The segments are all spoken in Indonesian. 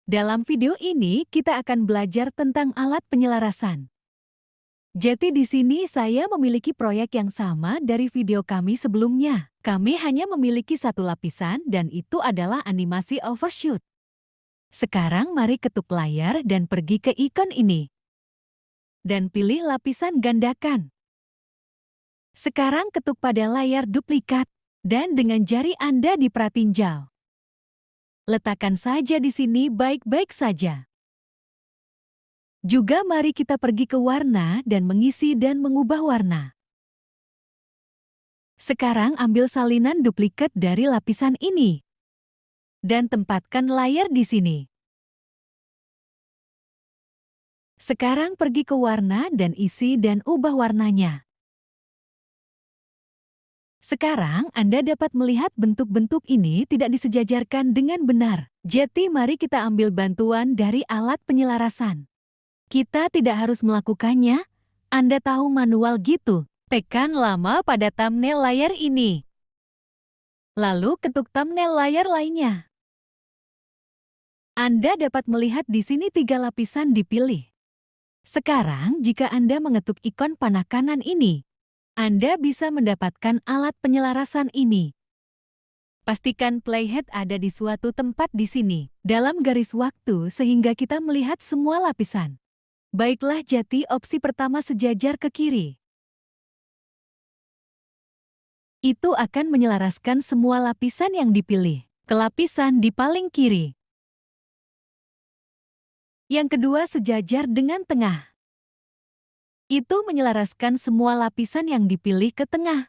Dalam video ini, kita akan belajar tentang alat penyelarasan. Jadi di sini saya memiliki proyek yang sama dari video kami sebelumnya. Kami hanya memiliki satu lapisan dan itu adalah animasi overshoot. Sekarang mari ketuk layar dan pergi ke ikon ini. Dan pilih lapisan gandakan. Sekarang ketuk pada layar duplikat dan dengan jari Anda dipratinjal. Letakkan saja di sini baik-baik saja. Juga mari kita pergi ke warna dan mengisi dan mengubah warna. Sekarang ambil salinan duplikat dari lapisan ini. Dan tempatkan layar di sini. Sekarang pergi ke warna dan isi dan ubah warnanya. Sekarang Anda dapat melihat bentuk-bentuk ini tidak disejajarkan dengan benar. Jadi mari kita ambil bantuan dari alat penyelarasan. Kita tidak harus melakukannya, Anda tahu manual gitu. Tekan lama pada thumbnail layar ini. Lalu ketuk thumbnail layar lainnya. Anda dapat melihat di sini 3 lapisan dipilih. Sekarang jika Anda mengetuk ikon panah kanan ini, Anda bisa mendapatkan alat penyelarasan ini. Pastikan playhead ada di suatu tempat di sini, dalam garis waktu sehingga kita melihat semua lapisan. Baiklah, jadi opsi pertama sejajar ke kiri. Itu akan menyelaraskan semua lapisan yang dipilih ke lapisan di paling kiri. Yang kedua sejajar dengan tengah. Itu menyelaraskan semua lapisan yang dipilih ke tengah.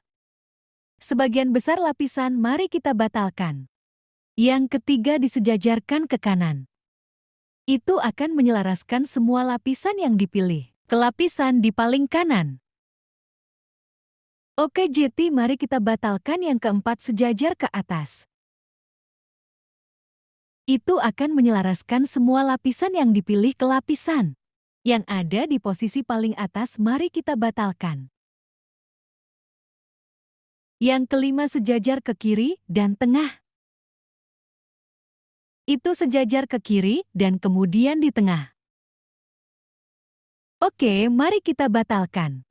Sebagian besar lapisan mari kita batalkan. Yang ketiga disejajarkan ke kanan. Itu akan menyelaraskan semua lapisan yang dipilih ke lapisan di paling kanan. Oke, jadi mari kita batalkan yang keempat sejajar ke atas. Itu akan menyelaraskan semua lapisan yang dipilih ke lapisan yang ada di posisi paling atas, mari kita batalkan. Yang kelima sejajar ke kiri dan tengah. Itu sejajar ke kiri dan kemudian di tengah. Oke, mari kita batalkan.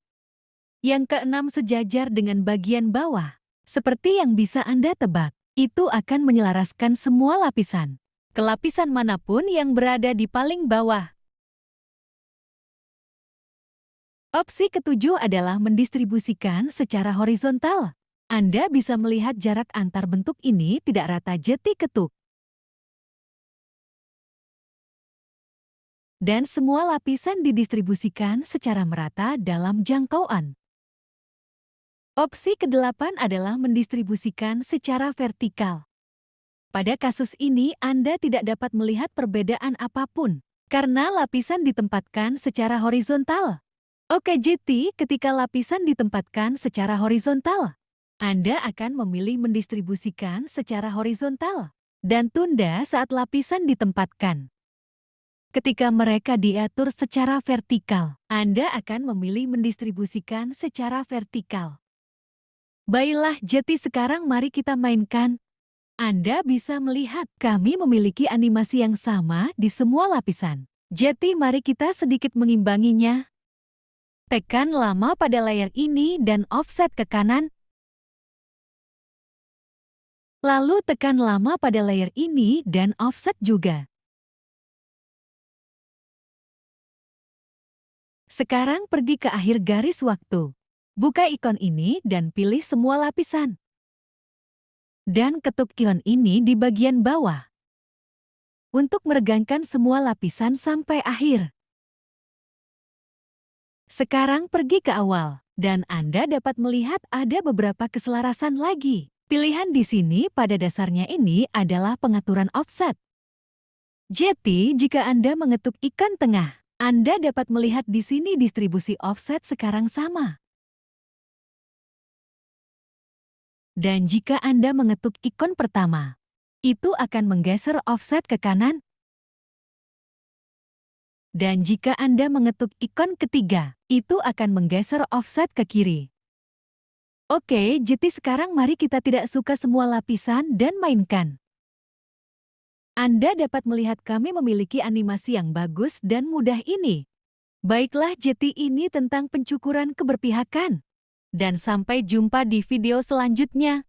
Yang keenam sejajar dengan bagian bawah. Seperti yang bisa Anda tebak, itu akan menyelaraskan semua lapisan ke lapisan manapun yang berada di paling bawah. Opsi ketujuh adalah mendistribusikan secara horizontal. Anda bisa melihat jarak antar bentuk ini tidak rata, jadi ketuk. Dan semua lapisan didistribusikan secara merata dalam jangkauan. Opsi kedelapan adalah mendistribusikan secara vertikal. Pada kasus ini Anda tidak dapat melihat perbedaan apapun, karena lapisan ditempatkan secara horizontal. Oke, jadi ketika lapisan ditempatkan secara horizontal, Anda akan memilih mendistribusikan secara horizontal dan tunda saat lapisan ditempatkan. Ketika mereka diatur secara vertikal, Anda akan memilih mendistribusikan secara vertikal. Baiklah, jadi sekarang mari kita mainkan. Anda bisa melihat kami memiliki animasi yang sama di semua lapisan. Jadi mari kita sedikit mengimbanginya. Tekan lama pada layar ini dan offset ke kanan. Lalu tekan lama pada layar ini dan offset juga. Sekarang pergi ke akhir garis waktu. Buka ikon ini dan pilih semua lapisan. Dan ketuk ikon ini di bagian bawah. Untuk meregangkan semua lapisan sampai akhir. Sekarang pergi ke awal, dan Anda dapat melihat ada beberapa keselarasan lagi. Pilihan di sini pada dasarnya ini adalah pengaturan offset. Jadi, jika Anda mengetuk ikon tengah, Anda dapat melihat di sini distribusi offset sekarang sama. Dan jika Anda mengetuk ikon pertama, itu akan menggeser offset ke kanan. Dan jika Anda mengetuk ikon ketiga, itu akan menggeser offset ke kiri. Oke, jadi sekarang mari kita tidak suka semua lapisan dan mainkan. Anda dapat melihat kami memiliki animasi yang bagus dan mudah ini. Baiklah, jadi ini tentang pencukuran keberpihakan. Dan sampai jumpa di video selanjutnya.